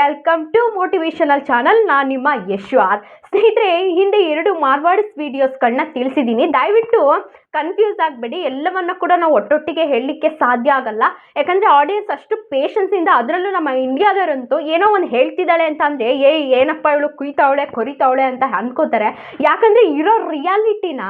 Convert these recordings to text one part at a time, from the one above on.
Welcome to motivational channel. ನಾನು ನಿಮ್ಮ ಯಶ್ವಾರ್. ಸ್ನೇಹಿತರೆ, ಹಿಂದೆ 2 ಮಾರ್ವಾಡಿಸ್ ವಿಡಿಯೋಸ್ಗಳನ್ನ ತಿಳಿಸಿದ್ದೀನಿ. ದಯವಿಟ್ಟು ಕನ್ಫ್ಯೂಸ್ ಆಗಬೇಡಿ. ಎಲ್ಲವನ್ನ ಕೂಡ ನಾವು ಒಟ್ಟೊಟ್ಟಿಗೆ ಹೇಳಲಿಕ್ಕೆ ಸಾಧ್ಯ ಆಗಲ್ಲ. ಯಾಕಂದರೆ ಆಡಿಯನ್ಸ್ ಅಷ್ಟು ಪೇಷನ್ಸಿಂದ, ಅದರಲ್ಲೂ ನಮ್ಮ ಇಂಡಿಯಾದವರಂತೂ ಏನೋ ಒಂದು ಹೇಳ್ತಿದ್ದಾಳೆ ಅಂತ ಅಂದರೆ ಏನಪ್ಪ ಇವಳು ಕುಯ್ತಾವಳೆ ಕೊರಿತಾವಳೆ ಅಂತ ಅನ್ಕೋತಾರೆ. ಯಾಕಂದರೆ ಇರೋ ರಿಯಾಲಿಟಿನ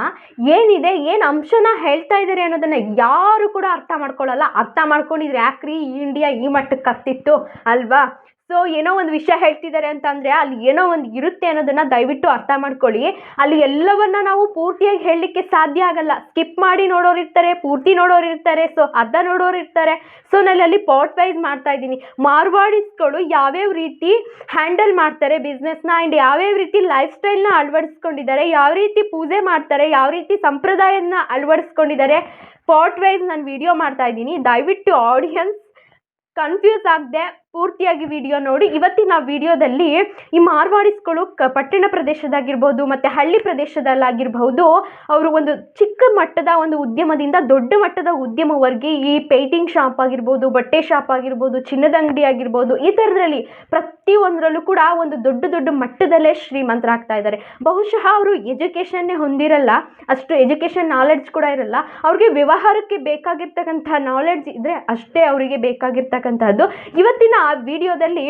ಏನಿದೆ, ಏನು ಅಂಶನ ಹೇಳ್ತಾ ಇದ್ದಾರೆ ಅನ್ನೋದನ್ನು ಯಾರು ಕೂಡ ಅರ್ಥ ಮಾಡ್ಕೊಳ್ಳಲ್ಲ. ಅರ್ಥ ಮಾಡ್ಕೊಂಡಿದ್ರೆ ಯಾಕ್ರಿ ಈ ಇಂಡಿಯಾ ಈ ಮಟ್ಟಕ್ಕೆ ಆಗ್ತಿತ್ತು ಅಲ್ವಾ? ಸೊ ಏನೋ ಒಂದು ವಿಷಯ ಹೇಳ್ತಿದ್ದಾರೆ ಅಂತ ಅಂದರೆ ಅಲ್ಲಿ ಏನೋ ಒಂದು ಇರುತ್ತೆ ಅನ್ನೋದನ್ನು ದಯವಿಟ್ಟು ಅರ್ಥ ಮಾಡ್ಕೊಳ್ಳಿ. ಅಲ್ಲಿ ಎಲ್ಲವನ್ನ ನಾವು ಪೂರ್ತಿಯಾಗಿ ಹೇಳಲಿಕ್ಕೆ ಸಾಧ್ಯ ಆಗಲ್ಲ. ಸ್ಕಿಪ್ ಮಾಡಿ ನೋಡೋರು ಇರ್ತಾರೆ, ಪೂರ್ತಿ ನೋಡೋರು ಇರ್ತಾರೆ, ಸೊ ಅರ್ಧ ನೋಡೋರು ಇರ್ತಾರೆ. ಸೊ ನಾನು ಅಲ್ಲಿ ಪಾರ್ಟ್ ವೈಸ್ ಮಾಡ್ತಾ ಇದ್ದೀನಿ. ಮಾರ್ವಾಡಿಸ್ಗಳು ಯಾವ್ಯಾವ ರೀತಿ ಹ್ಯಾಂಡಲ್ ಮಾಡ್ತಾರೆ ಬಿಸ್ನೆಸ್ನ, ಆ್ಯಂಡ್ ಯಾವ್ಯಾವ ರೀತಿ ಲೈಫ್ ಸ್ಟೈಲ್ನ ಅಳವಡಿಸ್ಕೊಂಡಿದ್ದಾರೆ, ಯಾವ ರೀತಿ ಪೂಜೆ ಮಾಡ್ತಾರೆ, ಯಾವ ರೀತಿ ಸಂಪ್ರದಾಯನ ಅಳವಡಿಸ್ಕೊಂಡಿದ್ದಾರೆ, ಪಾರ್ಟ್ ವೈಸ್ ನಾನು ವಿಡಿಯೋ ಮಾಡ್ತಾ ಇದ್ದೀನಿ. ದಯವಿಟ್ಟು ಆಡಿಯನ್ಸ್ ಕನ್ಫ್ಯೂಸ್ ಆಗದೆ ಪೂರ್ತಿಯಾಗಿ ವಿಡಿಯೋ ನೋಡಿ. ಇವತ್ತಿನ ವಿಡಿಯೋದಲ್ಲಿ ಈ ಮಾರ್ವಾಡಿಸ್ಗಳು ಪಟ್ಟಣ ಪ್ರದೇಶದಾಗಿರ್ಬೋದು ಮತ್ತು ಹಳ್ಳಿ ಪ್ರದೇಶದಲ್ಲಾಗಿರ್ಬಹುದು, ಅವರು ಒಂದು ಚಿಕ್ಕ ಮಟ್ಟದ ಒಂದು ಉದ್ಯಮದಿಂದ ದೊಡ್ಡ ಮಟ್ಟದ ಉದ್ಯಮವರೆಗೆ ಈ ಪೇಂಟಿಂಗ್ ಶಾಪ್ ಆಗಿರ್ಬೋದು, ಬಟ್ಟೆ ಶಾಪ್ ಆಗಿರ್ಬೋದು, ಚಿನ್ನದ ಅಂಗಡಿ ಆಗಿರ್ಬೋದು, ಈ ಥರದ್ರಲ್ಲಿ ಪ್ರತಿಯೊಂದರಲ್ಲೂ ಕೂಡ ಒಂದು ದೊಡ್ಡ ದೊಡ್ಡ ಮಟ್ಟದಲ್ಲೇ ಶ್ರೀಮಂತರಾಗ್ತಾ ಇದ್ದಾರೆ. ಬಹುಶಃ ಅವರು ಎಜುಕೇಷನ್ನೇ ಹೊಂದಿರಲ್ಲ, ಅಷ್ಟು ಎಜುಕೇಷನ್ ನಾಲೆಡ್ಜ್ ಕೂಡ ಇರಲ್ಲ. ಅವ್ರಿಗೆ ವ್ಯವಹಾರಕ್ಕೆ ಬೇಕಾಗಿರ್ತಕ್ಕಂಥ ನಾಲೆಡ್ಜ್ ಇದ್ದರೆ ಅಷ್ಟೇ ಅವರಿಗೆ ಬೇಕಾಗಿರ್ತಕ್ಕಂಥದ್ದು. ಇವತ್ತಿನ ಆ ವಿಡಿಯೋದಲ್ಲಿ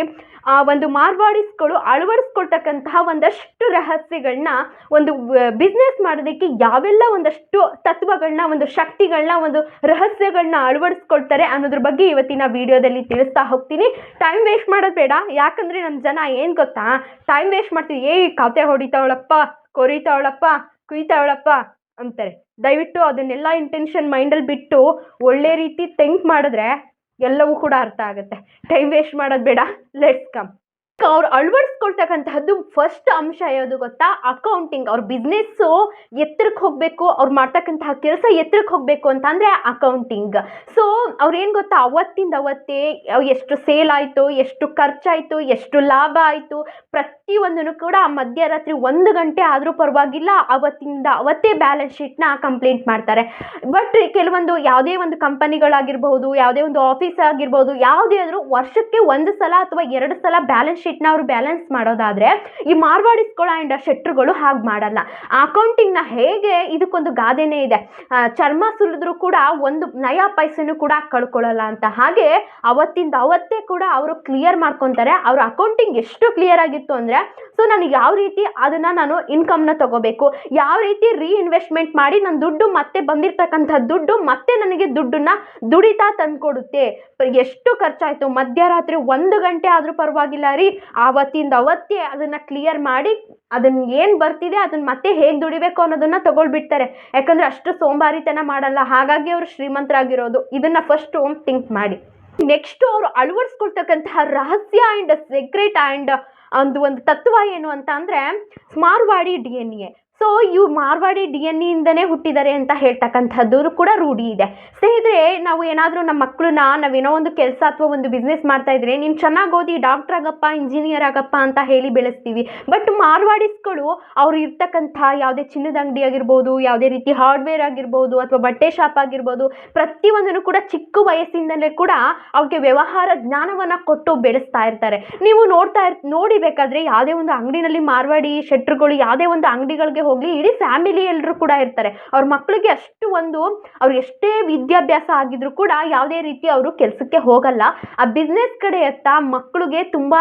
ಒಂದು ಮಾರ್ವಾಡಿಸ್ಗಳು ಅಳವಡಿಸ್ಕೊಳ್ತಕ್ಕಂತಹ ಒಂದಷ್ಟು ರಹಸ್ಯಗಳನ್ನ, ಒಂದು ಬಿಸ್ನೆಸ್ ಮಾಡೋದಕ್ಕೆ ಯಾವೆಲ್ಲ ಒಂದಷ್ಟು ತತ್ವಗಳನ್ನ, ಒಂದು ಶಕ್ತಿಗಳನ್ನ, ಒಂದು ರಹಸ್ಯಗಳನ್ನ ಅಳವಡಿಸ್ಕೊಳ್ತಾರೆ ಅನ್ನೋದ್ರ ಬಗ್ಗೆ ಇವತ್ತಿನ ವಿಡಿಯೋದಲ್ಲಿ ತಿಳಿಸ್ತಾ ಹೋಗ್ತೀನಿ. ಟೈಮ್ ವೇಸ್ಟ್ ಮಾಡೋದು ಬೇಡ. ಯಾಕಂದರೆ ನಮ್ಮ ಜನ ಏನು ಗೊತ್ತಾ, ಟೈಮ್ ವೇಸ್ಟ್ ಮಾಡ್ತೀವಿ. ಕತೆ ಹೊಡಿತಾವಳಪ್ಪ, ಕೊರಿತಾವಳಪ್ಪ, ಕುಯ್ತಾವಳಪ್ಪ ಅಂತಾರೆ. ದಯವಿಟ್ಟು ಅದನ್ನೆಲ್ಲ ಇಂಟೆನ್ಷನ್ ಮೈಂಡಲ್ಲಿ ಬಿಟ್ಟು ಒಳ್ಳೆ ರೀತಿ ಥಿಂಕ್ ಮಾಡಿದ್ರೆ ಎಲ್ಲವೂ ಕೂಡ ಅರ್ಥ ಆಗುತ್ತೆ. ಟೈಮ್ ವೇಸ್ಟ್ ಮಾಡೋದು ಬೇಡ. Let's come. ಅವ್ರು ಅಳವಡಿಸ್ಕೊಳ್ತಕ್ಕಂತಹದ್ದು ಫಸ್ಟ್ ಅಂಶ ಯಾವುದು ಗೊತ್ತಾ? ಅಕೌಂಟಿಂಗ್. ಅವ್ರ ಬಿಸ್ನೆಸ್ಸು ಎತ್ತರಕ್ಕೆ ಹೋಗಬೇಕು, ಅವ್ರು ಮಾಡ್ತಕ್ಕಂತಹ ಕೆಲಸ ಎತ್ತರಕ್ಕೆ ಹೋಗಬೇಕು ಅಂತ ಅಂದರೆ ಅಕೌಂಟಿಂಗ್. ಸೊ ಅವ್ರೇನು ಗೊತ್ತಾ, ಅವತ್ತಿಂದ ಅವತ್ತೇ ಎಷ್ಟು ಸೇಲ್ ಆಯಿತು, ಎಷ್ಟು ಖರ್ಚಾಯಿತು, ಎಷ್ಟು ಲಾಭ ಆಯಿತು, ಪ್ರತಿಯೊಂದನ್ನು ಕೂಡ ಮಧ್ಯರಾತ್ರಿ 1 ಗಂಟೆ ಆದರೂ ಪರವಾಗಿಲ್ಲ ಅವತ್ತಿಂದ ಅವತ್ತೇ ಬ್ಯಾಲೆನ್ಸ್ ಶೀಟ್ನ ಕಂಪ್ಲೀಟ್ ಮಾಡ್ತಾರೆ. ಬಟ್ ಕೆಲವೊಂದು ಯಾವುದೇ ಒಂದು ಕಂಪನಿಗಳಾಗಿರ್ಬಹುದು, ಯಾವುದೇ ಒಂದು ಆಫೀಸ್ ಆಗಿರ್ಬೋದು, ಯಾವುದೇ ಆದರೂ ವರ್ಷಕ್ಕೆ 1 ಸಲ ಅಥವಾ 2 ಸಲ ಬ್ಯಾಲೆನ್ಸ್ ಶೀಟ್ನ ಅವರು ಬ್ಯಾಲೆನ್ಸ್ ಮಾಡೋದಾದರೆ, ಈ ಮಾರ್ವಾಡಿಸ್ಗಳು ಆ್ಯಂಡ್ ಶೆಟ್ರುಗಳು ಹಾಗೆ ಮಾಡಲ್ಲ. ಅಕೌಂಟಿಂಗ್ನ ಹೇಗೆ, ಇದಕ್ಕೊಂದು ಗಾದೆನೇ ಇದೆ, ಚರ್ಮ ಸುಲಿದ್ರು ಕೂಡ ಒಂದು ನಯಾ ಪೈಸೆನೂ ಕೂಡ ಕಳ್ಕೊಳ್ಳಲ್ಲ ಅಂತ. ಹಾಗೆ ಅವತ್ತಿಂದ ಅವತ್ತೇ ಕೂಡ ಅವರು ಕ್ಲಿಯರ್ ಮಾಡ್ಕೊತಾರೆ. ಅವ್ರ ಅಕೌಂಟಿಂಗ್ ಎಷ್ಟು ಕ್ಲಿಯರ್ ಆಗಿತ್ತು ಅಂದರೆ, ಸೊ ನನಗೆ ಯಾವ ರೀತಿ ಅದನ್ನು ನಾನು ಇನ್ಕಮ್ನ ತಗೋಬೇಕು, ಯಾವ ರೀತಿ ರೀಇನ್ವೆಸ್ಟ್ಮೆಂಟ್ ಮಾಡಿ ನನ್ನ ದುಡ್ಡು ಮತ್ತೆ ಬಂದಿರತಕ್ಕಂಥ ದುಡ್ಡು ಮತ್ತೆ ನನಗೆ ದುಡ್ಡನ್ನು ದುಡಿತಾ ತಂದುಕೊಡುತ್ತೆ. ಎಷ್ಟು ಖರ್ಚಾಯಿತು, ಮಧ್ಯರಾತ್ರಿ 1 ಗಂಟೆ ಆದರೂ ಪರವಾಗಿಲ್ಲ ರೀ, ಆವತ್ತಿಂದ ಅವತ್ತೇ ಅದನ್ನು ಕ್ಲಿಯರ್ ಮಾಡಿ ಅದನ್ನು ಏನು ಬರ್ತಿದೆ ಅದನ್ನು ಮತ್ತೆ ಹೇಗೆ ದುಡಿಬೇಕು ಅನ್ನೋದನ್ನು ತಗೊಳ್ಬಿಡ್ತಾರೆ. ಯಾಕಂದರೆ ಅಷ್ಟು ಸೋಂಬಾರಿತನ ಮಾಡಲ್ಲ. ಹಾಗಾಗಿ ಅವರು ಶ್ರೀಮಂತರಾಗಿರೋದು. ಇದನ್ನು ಫಸ್ಟು ಥಿಂಕ್ ಮಾಡಿ. ನೆಕ್ಸ್ಟು ಅವರು ಅಳವಡಿಸ್ಕೊಳ್ತಕ್ಕಂತಹ ರಹಸ್ಯ ಆ್ಯಂಡ್ ಸೀಕ್ರೆಟ್ ಆ್ಯಂಡ್ ಒಂದು ತತ್ವ ಏನು ಅಂತ ಅಂದರೆ, ಮಾರ್ವಾಡಿ DNA. ಸೊ ಇವು ಮಾರ್ವಾಡಿ DNA ಹುಟ್ಟಿದ್ದಾರೆ ಅಂತ ಹೇಳ್ತಕ್ಕಂಥದ್ದು ಕೂಡ ರೂಢಿ ಇದೆ. ಸ್ನೇಹಿತರೆ, ನಾವು ಏನಾದರೂ ನಮ್ಮ ಮಕ್ಕಳನ್ನ ನಾವೇನೋ ಒಂದು ಕೆಲಸ ಅಥವಾ ಒಂದು ಬಿಸ್ನೆಸ್ ಮಾಡ್ತಾ ಇದ್ರೆ, ನೀನು ಚೆನ್ನಾಗಿ ಓದಿ ಡಾಕ್ಟರ್ ಆಗಪ್ಪ, ಇಂಜಿನಿಯರ್ ಆಗಪ್ಪ ಅಂತ ಹೇಳಿ ಬೆಳೆಸ್ತೀವಿ. ಬಟ್ ಮಾರ್ವಾಡಿಸ್ಗಳು ಅವ್ರು ಇರ್ತಕ್ಕಂಥ ಯಾವುದೇ ಚಿನ್ನದ ಅಂಗಡಿ ಆಗಿರ್ಬೋದು, ಯಾವುದೇ ರೀತಿ ಹಾರ್ಡ್ವೇರ್ ಆಗಿರ್ಬೋದು, ಅಥವಾ ಬಟ್ಟೆ ಶಾಪ್ ಆಗಿರ್ಬೋದು, ಪ್ರತಿಯೊಂದನ್ನು ಕೂಡ ಚಿಕ್ಕ ವಯಸ್ಸಿಂದಲೇ ಕೂಡ ಅವ್ರಿಗೆ ವ್ಯವಹಾರ ಜ್ಞಾನವನ್ನು ಕೊಟ್ಟು ಬೆಳೆಸ್ತಾ ಇರ್ತಾರೆ. ನೀವು ನೋಡಿಬೇಕಾದ್ರೆ ಯಾವುದೇ ಒಂದು ಅಂಗಡಿನಲ್ಲಿ ಮಾರ್ವಾಡಿ ಶೆಟ್ರುಗಳು ಯಾವುದೇ ಒಂದು ಅಂಗಡಿಗಳಿಗೆ ಹೋಗಲಿ, ಇಡೀ ಫ್ಯಾಮಿಲಿ ಎಲ್ಲರೂ ಕೂಡ ಇರ್ತಾರೆ. ಅವ್ರ ಮಕ್ಕಳಿಗೆ ಅಷ್ಟು ಅವ್ರು ಎಷ್ಟೇ ವಿದ್ಯಾಭ್ಯಾಸ ಆಗಿದ್ರು ಕೂಡ ಯಾವುದೇ ರೀತಿ ಅವರು ಕೆಲಸಕ್ಕೆ ಹೋಗಲ್ಲ. ಆ ಬಿಸ್ನೆಸ್ ಕಡೆ ಮಕ್ಕಳಿಗೆ ತುಂಬ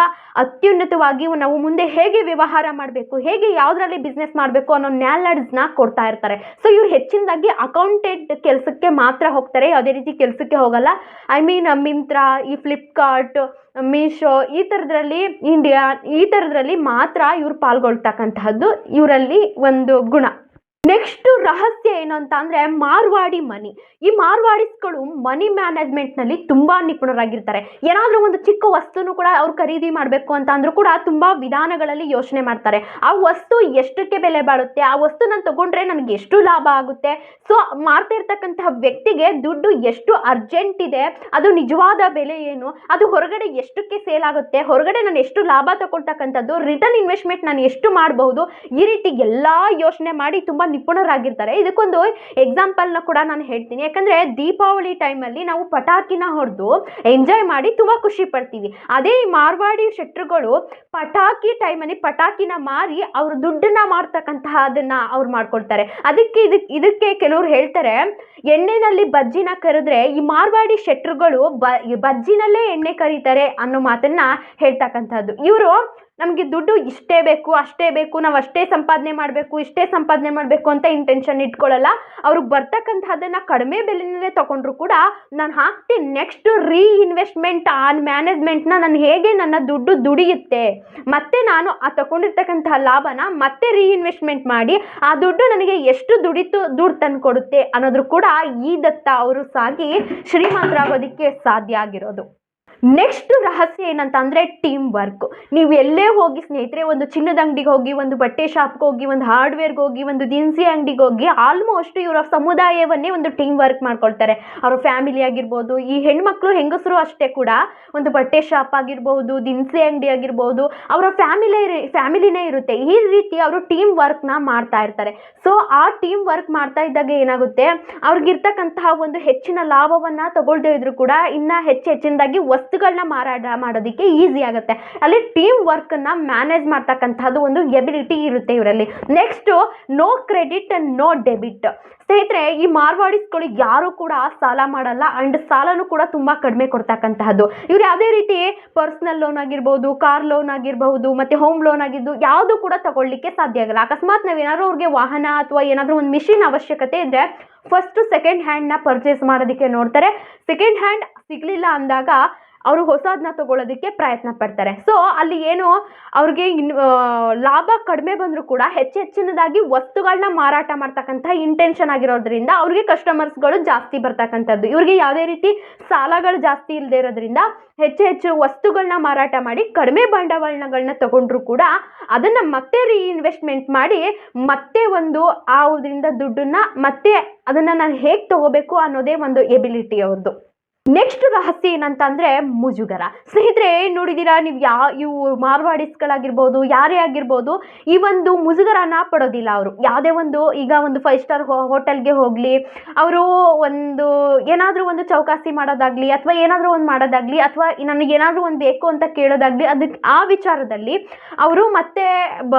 ಅತ್ಯುನ್ನತವಾಗಿ ನಾವು ಮುಂದೆ ಹೇಗೆ ವ್ಯವಹಾರ ಮಾಡಬೇಕು, ಹೇಗೆ ಯಾವುದರಲ್ಲಿ ಬಿಸ್ನೆಸ್ ಮಾಡಬೇಕು ಅನ್ನೋ ನಾಲೆಡ್ಜ್ನ ಕೊಡ್ತಾ ಇರ್ತಾರೆ. ಸೊ ಇವ್ರು ಹೆಚ್ಚಿನದಾಗಿ ಅಕೌಂಟೆಂಟ್ ಕೆಲಸಕ್ಕೆ ಮಾತ್ರ ಹೋಗ್ತಾರೆ, ಯಾವುದೇ ರೀತಿ ಕೆಲಸಕ್ಕೆ ಹೋಗಲ್ಲ. ಮಿಂತ್ರಾ, ಈ ಫ್ಲಿಪ್ಕಾರ್ಟ್, ಮೀಶೋ, ಈ ಥರದ್ರಲ್ಲಿ ಮಾತ್ರ ಇವ್ರು ಪಾಲ್ಗೊಳ್ತಕ್ಕಂತಹದ್ದು ಇವರಲ್ಲಿ ಒಂದು ಗುಣ. ನೆಕ್ಸ್ಟು ರಹಸ್ಯ ಏನು ಅಂತ ಅಂದರೆ, ಮಾರ್ವಾಡಿ ಮನಿ. ಈ ಮಾರ್ವಾಡಿಸ್ಗಳು ಮನಿ ಮ್ಯಾನೇಜ್ಮೆಂಟ್ನಲ್ಲಿ ತುಂಬ ನಿಪುಣರಾಗಿರ್ತಾರೆ. ಏನಾದರೂ ಒಂದು ಚಿಕ್ಕ ವಸ್ತುನು ಕೂಡ ಅವ್ರು ಖರೀದಿ ಮಾಡಬೇಕು ಅಂತ ಅಂದರೂ ಕೂಡ ತುಂಬ ವಿಧಾನಗಳಲ್ಲಿ ಯೋಚನೆ ಮಾಡ್ತಾರೆ. ಆ ವಸ್ತು ಎಷ್ಟಕ್ಕೆ ಬೆಲೆ ಬಾಳುತ್ತೆ, ಆ ವಸ್ತು ನಾನು ತೊಗೊಂಡ್ರೆ ನನಗೆ ಎಷ್ಟು ಲಾಭ ಆಗುತ್ತೆ, ಸೊ ಮಾಡ್ತಾ ಇರ್ತಕ್ಕಂತಹ ವ್ಯಕ್ತಿಗೆ ದುಡ್ಡು ಎಷ್ಟು ಅರ್ಜೆಂಟ್ ಇದೆ, ಅದು ನಿಜವಾದ ಬೆಲೆ ಏನು, ಅದು ಹೊರಗಡೆ ಎಷ್ಟಕ್ಕೆ ಸೇಲ್ ಆಗುತ್ತೆ, ಹೊರಗಡೆ ನಾನು ಎಷ್ಟು ಲಾಭ ತಗೊಳ್ತಕ್ಕಂಥದ್ದು, ರಿಟರ್ನ್ ಇನ್ವೆಸ್ಟ್ಮೆಂಟ್ ನಾನು ಎಷ್ಟು ಮಾಡಬಹುದು, ಈ ರೀತಿ ಎಲ್ಲ ಯೋಚನೆ ಮಾಡಿ ತುಂಬ ನಿಪುಣರಾಗಿರ್ತಾರೆ. ಇದಕ್ಕೊಂದು ಎಕ್ಸಾಂಪಲ್ನ ಕೂಡ ನಾನು ಹೇಳ್ತೀನಿ. ಯಾಕಂದರೆ ದೀಪಾವಳಿ ಟೈಮಲ್ಲಿ ನಾವು ಪಟಾಕಿನ ಹೊಡೆದು ಎಂಜಾಯ್ ಮಾಡಿ ತುಂಬ ಖುಷಿ ಪಡ್ತೀವಿ. ಅದೇ ಈ ಮಾರ್ವಾಡಿ ಶೆಟ್ರುಗಳು ಪಟಾಕಿ ಟೈಮಲ್ಲಿ ಪಟಾಕಿನ ಮಾರಿ ಅವರು ದುಡ್ಡನ್ನ ಮಾಡ್ತಕ್ಕಂತಹ ಅದನ್ನು ಅವ್ರು ಮಾಡ್ಕೊಳ್ತಾರೆ. ಇದಕ್ಕೆ ಕೆಲವರು ಹೇಳ್ತಾರೆ, ಎಣ್ಣೆನಲ್ಲಿ ಬಜ್ಜಿನ ಕರೆದ್ರೆ ಈ ಮಾರ್ವಾಡಿ ಶೆಟ್ರುಗಳು ಬಜ್ಜಿನಲ್ಲೇ ಎಣ್ಣೆ ಕರೀತಾರೆ ಅನ್ನೋ ಮಾತನ್ನ ಹೇಳ್ತಕ್ಕಂಥದ್ದು. ಇವರು ನಮಗೆ ದುಡ್ಡು ಇಷ್ಟೇ ಬೇಕು ಅಷ್ಟೇ ಬೇಕು, ನಾವು ಅಷ್ಟೇ ಸಂಪಾದನೆ ಮಾಡಬೇಕು ಇಷ್ಟೇ ಸಂಪಾದನೆ ಮಾಡಬೇಕು ಅಂತ ಇಂಟೆನ್ಷನ್ ಇಟ್ಕೊಳ್ಳಲ್ಲ. ಅವ್ರಿಗೆ ಬರ್ತಕ್ಕಂಥದ್ದನ್ನು ಕಡಿಮೆ ಬೆಲೆಯಲ್ಲೇ ತೊಗೊಂಡ್ರು ಕೂಡ ನಾನು ಹಾಕ್ತೀನಿ, ನೆಕ್ಸ್ಟ್ ರೀಇನ್ವೆಸ್ಟ್ಮೆಂಟ್ ಆನ್ ಮ್ಯಾನೇಜ್ಮೆಂಟ್ನ ನಾನು ಹೇಗೆ ನನ್ನ ದುಡ್ಡು ದುಡಿಯುತ್ತೆ, ಮತ್ತೆ ನಾನು ಆ ತಗೊಂಡಿರ್ತಕ್ಕಂತಹ ಲಾಭನ ಮತ್ತೆ ರೀಇನ್ವೆಸ್ಟ್ಮೆಂಟ್ ಮಾಡಿ ಆ ದುಡ್ಡು ನನಗೆ ಎಷ್ಟು ದುಡ್ಡು ತಂದು ಕೊಡುತ್ತೆ ಅನ್ನೋದ್ರು ಕೂಡ ಈ ದತ್ತ ಅವರು ಸಾಗಿ ಶ್ರೀಮಂತರಾಗೋದಕ್ಕೆ ಸಾಧ್ಯ ಆಗಿರೋದು. ನೆಕ್ಸ್ಟ್ ರಹಸ್ಯ ಏನಂತ ಅಂದರೆ ಟೀಮ್ ವರ್ಕ್. ನೀವು ಎಲ್ಲೇ ಹೋಗಿ ಸ್ನೇಹಿತರೆ, ಒಂದು ಚಿನ್ನದ ಅಂಗಡಿಗೆ ಹೋಗಿ, ಒಂದು ಬಟ್ಟೆ ಶಾಪ್ಗೆ ಹೋಗಿ, ಒಂದು ಹಾರ್ಡ್ವೇರ್ಗೆ ಹೋಗಿ, ಒಂದು ದಿನಸಿ ಅಂಗಡಿಗೆ ಹೋಗಿ, ಆಲ್ಮೋಸ್ಟ್ ಇವರ ಸಮುದಾಯವನ್ನೇ ಒಂದು ಟೀಮ್ ವರ್ಕ್ ಮಾಡ್ಕೊಳ್ತಾರೆ. ಅವರ ಫ್ಯಾಮಿಲಿ ಆಗಿರ್ಬೋದು, ಈ ಹೆಣ್ಮಕ್ಳು ಹೆಂಗಸರು ಅಷ್ಟೇ ಕೂಡ ಒಂದು ಬಟ್ಟೆ ಶಾಪ್ ಆಗಿರ್ಬೋದು, ದಿನಸಿ ಅಂಗಡಿ ಆಗಿರ್ಬೋದು, ಅವರ ಫ್ಯಾಮಿಲಿನೇ ಇರುತ್ತೆ. ಈ ರೀತಿ ಅವರು ಟೀಮ್ ವರ್ಕ್ನ ಮಾಡ್ತಾ ಇರ್ತಾರೆ. ಸೊ ಆ ಟೀಮ್ ವರ್ಕ್ ಮಾಡ್ತಾ ಇದ್ದಾಗ ಏನಾಗುತ್ತೆ, ಅವ್ರಿಗಿರ್ತಕ್ಕಂತಹ ಒಂದು ಹೆಚ್ಚಿನ ಲಾಭವನ್ನು ತಗೊಳ್ದೇ ಇದ್ರು ಕೂಡ ಇನ್ನು ಹೆಚ್ಚಿನದಾಗಿ ವಸ್ತುಗಳನ್ನ ಮಾರಾಟ ಮಾಡೋದಕ್ಕೆ ಈಸಿ ಆಗುತ್ತೆ. ಅಲ್ಲಿ ಟೀಮ್ ವರ್ಕನ್ನು ಮ್ಯಾನೇಜ್ ಮಾಡ್ತಕ್ಕಂಥದ್ದು ಒಂದು ಎಬಿಲಿಟಿ ಇರುತ್ತೆ ಇವರಲ್ಲಿ. Next no credit and no debit. ಸ್ನೇಹಿತರೆ, ಈ ಮಾರ್ವಾಡಿಸ್ಗಳು ಯಾರು ಕೂಡ ಸಾಲ ಮಾಡಲ್ಲ ಆ್ಯಂಡ್ ಸಾಲನೂ ಕೂಡ ತುಂಬ ಕಡಿಮೆ ಕೊಡ್ತಕ್ಕಂತಹದ್ದು. ಇವ್ರು ಯಾವುದೇ ರೀತಿ ಪರ್ಸ್ನಲ್ ಲೋನ್ ಆಗಿರ್ಬೋದು, ಕಾರ್ ಲೋನ್ ಆಗಿರಬಹುದು, ಮತ್ತು ಹೋಮ್ ಲೋನ್ ಆಗಿದ್ದು ಯಾವುದು ಕೂಡ ತಗೊಳ್ಳಿಕ್ಕೆ ಸಾಧ್ಯ ಆಗಲ್ಲ. ಅಕಸ್ಮಾತ್ ನಾವೇನಾದ್ರೂ ಅವ್ರಿಗೆ ವಾಹನ ಅಥವಾ ಏನಾದರೂ ಒಂದು ಮಿಷಿನ್ ಅವಶ್ಯಕತೆ ಇದ್ದರೆ ಫಸ್ಟು ಸೆಕೆಂಡ್ ಹ್ಯಾಂಡ್ನ ಪರ್ಚೇಸ್ ಮಾಡೋದಕ್ಕೆ ನೋಡ್ತಾರೆ. ಸೆಕೆಂಡ್ ಹ್ಯಾಂಡ್ ಸಿಗಲಿಲ್ಲ ಅಂದಾಗ ಅವರು ಹೊಸದನ್ನ ತಗೊಳ್ಳೋದಕ್ಕೆ ಪ್ರಯತ್ನ ಪಡ್ತಾರೆ. ಸೊ ಅಲ್ಲಿ ಏನು ಅವ್ರಿಗೆ ಲಾಭ ಕಡಿಮೆ ಬಂದರೂ ಕೂಡ ಹೆಚ್ಚಿನದಾಗಿ ವಸ್ತುಗಳನ್ನ ಮಾರಾಟ ಮಾಡ್ತಕ್ಕಂಥ ಇಂಟೆನ್ಷನ್ ಆಗಿರೋದ್ರಿಂದ ಅವ್ರಿಗೆ ಕಸ್ಟಮರ್ಸ್ಗಳು ಜಾಸ್ತಿ ಬರ್ತಕ್ಕಂಥದ್ದು. ಇವ್ರಿಗೆ ಯಾವುದೇ ರೀತಿ ಸಾಲಗಳು ಜಾಸ್ತಿ ಇಲ್ಲದೆ ಇರೋದ್ರಿಂದ ಹೆಚ್ಚು ವಸ್ತುಗಳನ್ನ ಮಾರಾಟ ಮಾಡಿ ಕಡಿಮೆ ಬಂಡವಾಳಗಳನ್ನ ತಗೊಂಡ್ರು ಕೂಡ ಅದನ್ನು ಮತ್ತೆ ರೀಇನ್ವೆಸ್ಟ್ಮೆಂಟ್ ಮಾಡಿ ಮತ್ತೆ ಒಂದು ಅದರಿಂದ ದುಡ್ಡನ್ನು ಮತ್ತೆ ಅದನ್ನು ನಾನು ಹೇಗೆ ತಗೋಬೇಕು ಅನ್ನೋದೇ ಒಂದು ಎಬಿಲಿಟಿ ಅವ್ರದ್ದು. ನೆಕ್ಸ್ಟ್ ರಹಸ್ಯ ಏನಂತ ಅಂದರೆ ಮುಜುಗರ. ಸ್ನೇಹಿತರೆ, ನೋಡಿದ್ದೀರಾ ನೀವು, ಇವು ಮಾರ್ವಾಡಿಸ್ಗಳಾಗಿರ್ಬೋದು, ಯಾರೇ ಆಗಿರ್ಬೋದು, ಈ ಒಂದು ಮುಜುಗರನ ಪಡೋದಿಲ್ಲ ಅವರು. ಯಾವುದೇ ಈಗ ಒಂದು 5 ಸ್ಟಾರ್ ಹೋಟೆಲ್ಗೆ ಹೋಗಲಿ, ಅವರು ಒಂದು ಏನಾದರೂ ಒಂದು ಚೌಕಾಸಿ ಮಾಡೋದಾಗಲಿ ಅಥವಾ ಏನಾದರೂ ಒಂದು ಮಾಡೋದಾಗಲಿ ಅಥವಾ ನನಗೇನಾದರೂ ಒಂದು ಬೇಕು ಅಂತ ಕೇಳೋದಾಗಲಿ, ಅದಕ್ಕೆ ಆ ವಿಚಾರದಲ್ಲಿ ಅವರು ಮತ್ತೆ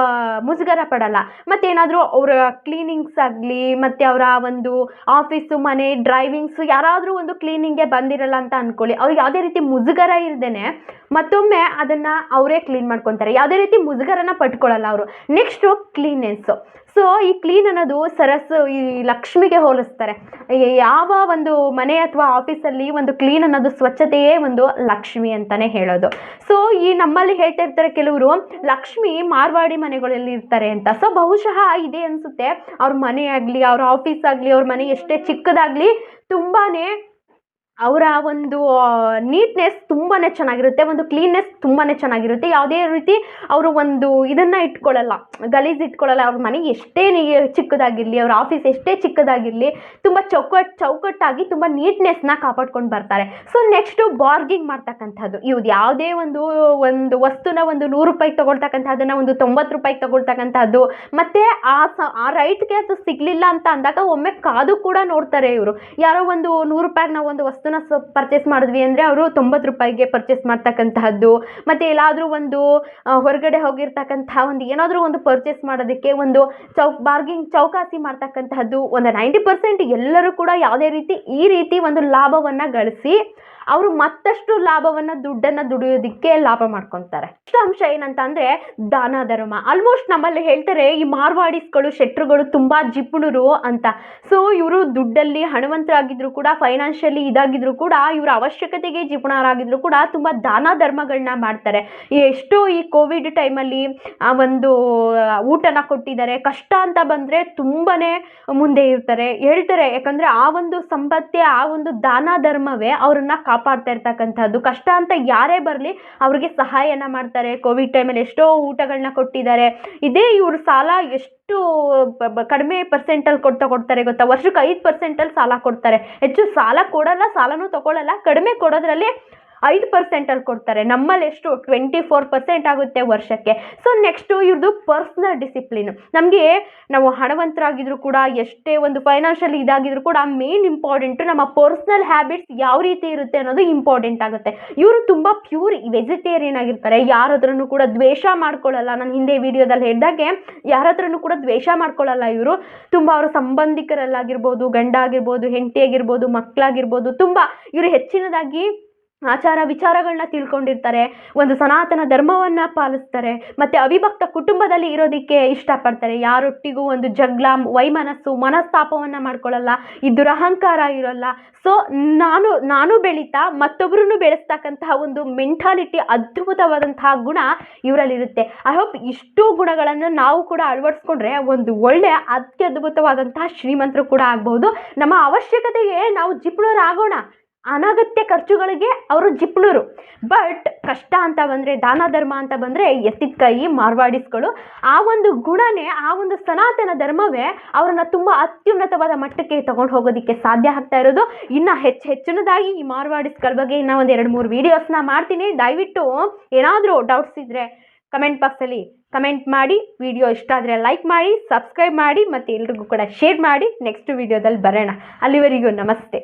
ಮುಜುಗರ ಪಡಲ್ಲ. ಮತ್ತೇನಾದರೂ ಅವರ ಕ್ಲೀನಿಂಗ್ಸ್ ಆಗಲಿ, ಮತ್ತು ಅವರ ಒಂದು ಆಫೀಸು, ಮನೆ, ಡ್ರೈವಿಂಗ್ಸು, ಯಾರಾದರೂ ಒಂದು ಕ್ಲೀನಿಂಗ್ಗೆ ಬಂದಿರಲ್ಲ ಅಂತ ಅನ್ಕೊಳ್ಳಿ, ಅವ್ರಿಗೆ ಯಾವುದೇ ರೀತಿ ಮುಜುಗರ ಇಲ್ದೇನೆ ಮತ್ತೊಮ್ಮೆ ಅದನ್ನ ಅವರೇ ಕ್ಲೀನ್ ಮಾಡ್ಕೊತಾರೆ. ಯಾವುದೇ ರೀತಿ ಮುಜುಗರನ ಪಟ್ಕೊಳ್ಳಲ್ಲ ಅವರು. Next cleanness. ಸೊ ಈ ಕ್ಲೀನ್ ಅನ್ನೋದು ಈ ಲಕ್ಷ್ಮಿಗೆ ಹೋಲಿಸ್ತಾರೆ. ಯಾವ ಒಂದು ಮನೆ ಅಥವಾ ಆಫೀಸಲ್ಲಿ ಒಂದು ಕ್ಲೀನ್ ಅನ್ನೋದು, ಸ್ವಚ್ಛತೆಯೇ ಒಂದು ಲಕ್ಷ್ಮಿ ಅಂತಾನೆ ಹೇಳೋದು. ಸೊ ಈ ನಮ್ಮಲ್ಲಿ ಹೇಳ್ತಾ ಇರ್ತಾರೆ ಕೆಲವರು, ಲಕ್ಷ್ಮಿ ಮಾರ್ವಾಡಿ ಮನೆಗಳಲ್ಲಿ ಇರ್ತಾರೆ ಅಂತ. ಸೊ ಬಹುಶಃ ಇದೆ ಅನಿಸುತ್ತೆ. ಅವ್ರ ಮನೆ ಆಗಲಿ, ಅವ್ರ ಆಫೀಸ್ ಆಗಲಿ, ಅವ್ರ ಮನೆ ಎಷ್ಟೇ ಚಿಕ್ಕದಾಗಲಿ ತುಂಬಾ ಅವರ ಒಂದು ನೀಟ್ನೆಸ್ ತುಂಬಾ ಚೆನ್ನಾಗಿರುತ್ತೆ, ಒಂದು ಕ್ಲೀನ್ನೆಸ್ ತುಂಬಾ ಚೆನ್ನಾಗಿರುತ್ತೆ. ಯಾವುದೇ ರೀತಿ ಅವರು ಒಂದು ಇದನ್ನು ಇಟ್ಕೊಳ್ಳಲ್ಲ, ಗಲೀಜು ಇಟ್ಕೊಳ್ಳಲ್ಲ. ಅವ್ರ ಮನೆ ಎಷ್ಟೇ ಚಿಕ್ಕದಾಗಿರಲಿ, ಅವ್ರ ಆಫೀಸ್ ಎಷ್ಟೇ ಚಿಕ್ಕದಾಗಿರಲಿ, ತುಂಬ ಚೌಕಟ್ಟಾಗಿ ತುಂಬ ನೀಟ್ನೆಸ್ನ ಕಾಪಾಡ್ಕೊಂಡು ಬರ್ತಾರೆ. ಸೊ ನೆಕ್ಸ್ಟು ಬಾರ್ಗಿಂಗ್ ಮಾಡ್ತಕ್ಕಂಥದ್ದು. ಇವ್ದು ಯಾವುದೇ ಒಂದು ವಸ್ತುನ ಒಂದು 100 ರೂಪಾಯಿಗೆ ತೊಗೊಳ್ತಕ್ಕಂಥದ್ದನ್ನು ಒಂದು 90 ರೂಪಾಯಿಗೆ ತೊಗೊಳ್ತಕ್ಕಂಥದ್ದು, ಮತ್ತು ಆ ರೈಟ್ಗೆ ಅದು ಸಿಗಲಿಲ್ಲ ಅಂತ ಅಂದಾಗ ಒಮ್ಮೆ ಕಾದು ಕೂಡ ನೋಡ್ತಾರೆ ಇವರು. ಯಾರೋ ಒಂದು 100 ರೂಪಾಯಿಗೆ ನಾವು ಒಂದು ವಸ್ತುನ ಪರ್ಚೇಸ್ ಮಾಡಿದ್ವಿ ಅಂದರೆ ಅವರು 90 ರೂಪಾಯಿಗೆ ಪರ್ಚೇಸ್ ಮಾಡ್ತಕ್ಕಂತಹದ್ದು. ಮತ್ತು ಎಲ್ಲಾದರೂ ಒಂದು ಹೊರಗಡೆ ಹೋಗಿರ್ತಕ್ಕಂತಹ ಒಂದು ಏನಾದರೂ ಒಂದು ಪರ್ಚೇಸ್ ಮಾಡೋದಕ್ಕೆ ಒಂದು ಚೌಕಾಸಿ ಮಾಡ್ತಕ್ಕಂತಹದ್ದು. ಒಂದು 90% ಎಲ್ಲರೂ ಕೂಡ ಯಾವುದೇ ರೀತಿ ಈ ರೀತಿ ಒಂದು ಲಾಭವನ್ನು ಗಳಿಸಿ ಅವರು ಮತ್ತಷ್ಟು ದುಡ್ಡನ್ನು ದುಡಿಯೋದಕ್ಕೆ ಲಾಭ ಮಾಡ್ಕೊತಾರೆ. ನೆಕ್ಸ್ಟ್ ಅಂಶ ಏನಂತ ಅಂದರೆ ದಾನ ಧರ್ಮ. ಆಲ್ಮೋಸ್ಟ್ ನಮ್ಮಲ್ಲಿ ಹೇಳ್ತಾರೆ ಈ ಮಾರ್ವಾಡಿಸ್ಗಳು, ಶೆಟ್ರುಗಳು ತುಂಬ ಜಿಪುಣರು ಅಂತ. ಸೊ ಇವರು ದುಡ್ಡಲ್ಲಿ ಹಣವಂತರಾಗಿದ್ರು ಕೂಡ, ಫೈನಾನ್ಷಿಯಲಿ ಇದಾಗಿದ್ರು ಕೂಡ, ಇವರ ಅವಶ್ಯಕತೆಗೆ ಜಿಪುಣರಾಗಿದ್ರು ಕೂಡ ತುಂಬ ದಾನ ಧರ್ಮಗಳನ್ನ ಮಾಡ್ತಾರೆ. ಎಷ್ಟೋ ಈ ಕೋವಿಡ್ ಟೈಮಲ್ಲಿ ಒಂದು ಊಟನ ಕೊಟ್ಟಿದ್ದಾರೆ. ಕಷ್ಟ ಅಂತ ಬಂದರೆ ತುಂಬಾ ಮುಂದೆ ಇರ್ತಾರೆ, ಹೇಳ್ತಾರೆ. ಯಾಕಂದರೆ ಆ ಒಂದು ಸಂಪತ್ತೇ, ಆ ಒಂದು ದಾನ ಧರ್ಮವೇ ಅವರನ್ನು ಕಾಪಾಡ್ತಾ ಇರ್ತಕ್ಕಂಥದ್ದು. ಕಷ್ಟ ಅಂತ ಯಾರೇ ಬರಲಿ ಅವ್ರಿಗೆ ಸಹಾಯನ ಮಾಡ್ತಾರೆ. ಕೋವಿಡ್ ಟೈಮಲ್ಲಿ ಎಷ್ಟೋ ಊಟಗಳನ್ನ ಕೊಟ್ಟಿದ್ದಾರೆ. ಇದೇ ಇವರು ಸಾಲ ಎಷ್ಟು ಕಡಿಮೆ ಪರ್ಸೆಂಟಲ್ಲಿ ಕೊಡ್ತಾರೆ ಗೊತ್ತಾ? ವರ್ಷಕ್ಕೆ 5% ಸಾಲ ಕೊಡ್ತಾರೆ. ಹೆಚ್ಚು ಸಾಲ ಕೊಡಲ್ಲ, ಸಾಲನೂ ತಗೊಳ್ಳಲ್ಲ, ಕಡಿಮೆ ಕೊಡೋದ್ರಲ್ಲಿ 5% ಕೊಡ್ತಾರೆ. ನಮ್ಮಲ್ಲಿ ಎಷ್ಟು 24% ಆಗುತ್ತೆ ವರ್ಷಕ್ಕೆ. ಸೊ ನೆಕ್ಸ್ಟು ಇವ್ರದ್ದು ಪರ್ಸ್ನಲ್ ಡಿಸಿಪ್ಲಿನ್. ನಮಗೆ ನಾವು ಹಣವಂತರಾಗಿದ್ರು ಕೂಡ, ಎಷ್ಟೇ ಒಂದು ಫೈನಾನ್ಷಿಯಲಿ ಇದಾಗಿದ್ರು ಕೂಡ, ಮೇನ್ ಇಂಪಾರ್ಟೆಂಟು ನಮ್ಮ ಪರ್ಸ್ನಲ್ ಹ್ಯಾಬಿಟ್ಸ್ ಯಾವ ರೀತಿ ಇರುತ್ತೆ ಅನ್ನೋದು ಇಂಪಾರ್ಟೆಂಟ್ ಆಗುತ್ತೆ. ಇವರು ತುಂಬ ಪ್ಯೂರ್ ವೆಜಿಟೇರಿಯನ್ ಆಗಿರ್ತಾರೆ. ಯಾರ ಹತ್ರನೂ ಕೂಡ ದ್ವೇಷ ಮಾಡ್ಕೊಳ್ಳಲ್ಲ. ನಾನು ಹಿಂದೆ ವಿಡಿಯೋದಲ್ಲಿ ಹೇಳಿದಾಗೆ ಯಾರ ಹತ್ರನೂ ಕೂಡ ದ್ವೇಷ ಮಾಡ್ಕೊಳ್ಳಲ್ಲ ಇವರು. ತುಂಬ ಅವರ ಸಂಬಂಧಿಕರಲ್ಲಾಗಿರ್ಬೋದು, ಗಂಡ ಆಗಿರ್ಬೋದು, ಹೆಂಡತಿ ಆಗಿರ್ಬೋದು, ಮಕ್ಕಳಾಗಿರ್ಬೋದು, ತುಂಬ ಇವರು ಹೆಚ್ಚಿನದಾಗಿ ಆಚಾರ ವಿಚಾರಗಳನ್ನ ತಿಳ್ಕೊಂಡಿರ್ತಾರೆ. ಒಂದು ಸನಾತನ ಧರ್ಮವನ್ನು ಪಾಲಿಸ್ತಾರೆ. ಮತ್ತು ಅವಿಭಕ್ತ ಕುಟುಂಬದಲ್ಲಿ ಇರೋದಕ್ಕೆ ಇಷ್ಟಪಡ್ತಾರೆ. ಯಾರೊಟ್ಟಿಗೂ ಒಂದು ಜಗಳ, ಮನಸ್ತಾಪವನ್ನು ಮಾಡ್ಕೊಳ್ಳಲ್ಲ. ಇದ್ರ ಅಹಂಕಾರ ಇರೋಲ್ಲ. ಸೊ ನಾನು ಬೆಳೀತಾ ಮತ್ತೊಬ್ಬರನ್ನು ಬೆಳೆಸ್ತಕ್ಕಂತಹ ಒಂದು ಮೆಂಟಾಲಿಟಿ, ಅದ್ಭುತವಾದಂತಹ ಗುಣ ಇವರಲ್ಲಿರುತ್ತೆ. ಐ ಹೋಪ್ ಇಷ್ಟು ಗುಣಗಳನ್ನು ನಾವು ಕೂಡ ಅಳವಡಿಸ್ಕೊಂಡ್ರೆ ಒಂದು ಒಳ್ಳೆಯ ಅತ್ಯದ್ಭುತವಾದಂತಹ ಶ್ರೀಮಂತರು ಕೂಡ ಆಗ್ಬೋದು. ನಮ್ಮ ಅವಶ್ಯಕತೆಗೆ ನಾವು ಜಿಪುಣರಾಗೋಣ. ಅನಗತ್ಯ ಖರ್ಚುಗಳಿಗೆ ಅವರು ಜಿಪ್ಣರು. ಬಟ್ ಕಷ್ಟ ಅಂತ ಬಂದರೆ, ದಾನ ಧರ್ಮ ಅಂತ ಬಂದರೆ ಎತ್ತಿದ ಕೈ ಮಾರ್ವಾಡಿಸ್ಗಳು. ಆ ಒಂದು ಗುಣನೇ, ಆ ಒಂದು ಸನಾತನ ಧರ್ಮವೇ ಅವ್ರನ್ನ ತುಂಬ ಅತ್ಯುನ್ನತವಾದ ಮಟ್ಟಕ್ಕೆ ತಗೊಂಡು ಹೋಗೋದಕ್ಕೆ ಸಾಧ್ಯ ಆಗ್ತಾ ಇರೋದು. ಇನ್ನು ಹೆಚ್ಚಿನದಾಗಿ ಈ ಮಾರ್ವಾಡಿಸ್ಗಳ ಬಗ್ಗೆ ಇನ್ನೂ ಒಂದು 2-3 ವೀಡಿಯೋಸ್ನ ಮಾಡ್ತೀನಿ. ದಯವಿಟ್ಟು ಏನಾದರೂ ಡೌಟ್ಸ್ ಇದ್ದರೆ ಕಮೆಂಟ್ ಬಾಕ್ಸಲ್ಲಿ ಕಮೆಂಟ್ ಮಾಡಿ. ವಿಡಿಯೋ ಇಷ್ಟ ಆದರೆ ಲೈಕ್ ಮಾಡಿ, ಸಬ್ಸ್ಕ್ರೈಬ್ ಮಾಡಿ, ಮತ್ತು ಎಲ್ರಿಗೂ ಕೂಡ ಶೇರ್ ಮಾಡಿ. ನೆಕ್ಸ್ಟ್ ವಿಡಿಯೋದಲ್ಲಿ ಬರೋಣ. ಅಲ್ಲಿವರೆಗೂ ನಮಸ್ತೆ.